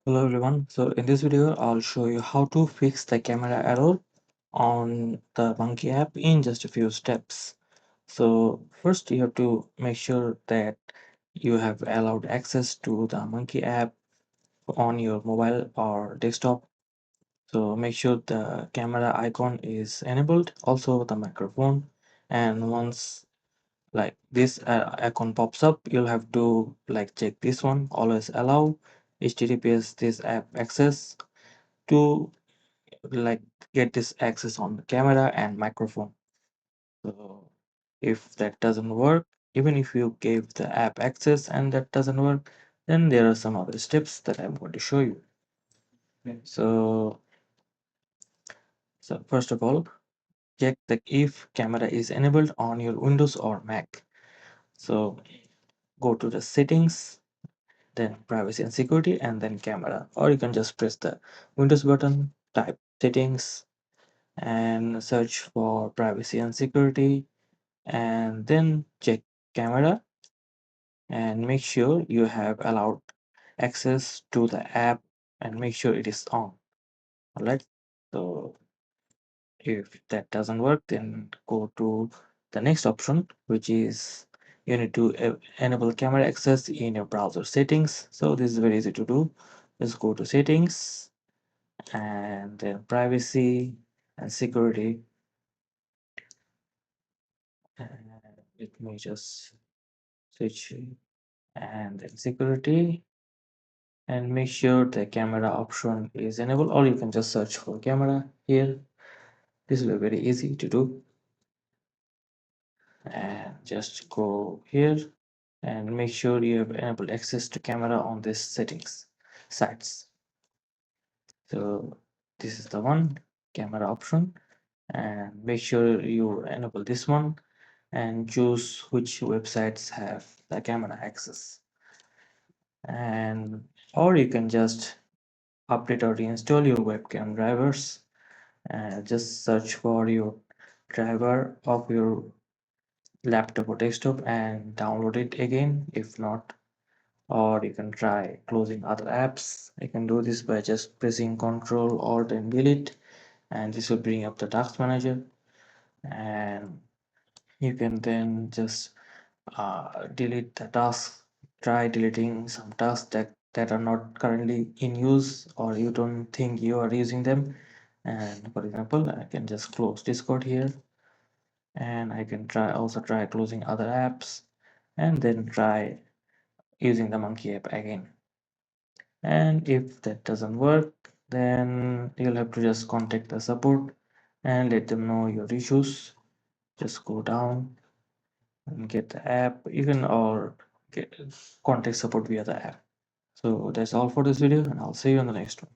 Hello everyone. So in this video, I'll show you how to fix the camera error on the Monkey app in just a few steps. So first you have to make sure that you have allowed access to the Monkey app on your mobile or desktop. So make sure the camera icon is enabled, also the microphone. And once like this icon pops up, you'll have to check this one, always allow HTTPS this app access to like get this access on the camera and microphone. So if that doesn't work, even if you gave the app access and that doesn't work, then there are some other steps that I'm going to show you. So first of all, check the if camera is enabled on your Windows or Mac. So go to the settings, then privacy and security, and then camera, or you can just press the Windows button, type settings and search for privacy and security, and then check camera and make sure you have allowed access to the app and make sure it is on. All right, so if that doesn't work, then go to the next option, which is you need to enable camera access in your browser settings. So this is very easy to do. Just go to settings and then privacy and security, and let me just switch and then security, and make sure the camera option is enabled, or you can just search for camera here. This will be very easy to do, and just go here and make sure you have enabled access to camera on this settings sites. So this is the one, camera option, and make sure you enable this one and choose which websites have the camera access. And or you can just update or reinstall your webcam drivers. Just search for your driver of your laptop or desktop and download it again if not, or you can try closing other apps. You can do this by just pressing Ctrl Alt and delete, and this will bring up the task manager, and you can then just delete the tasks. Try deleting some tasks that are not currently in use or you don't think you are using them. And for example, I can just close Discord here, and I can try closing other apps, and then try using the Monkey app again. And if that doesn't work, then you'll have to just contact the support and let them know your issues. Just go down and get the app. You can or get contact support via the app. So that's all for this video, and I'll see you on the next one.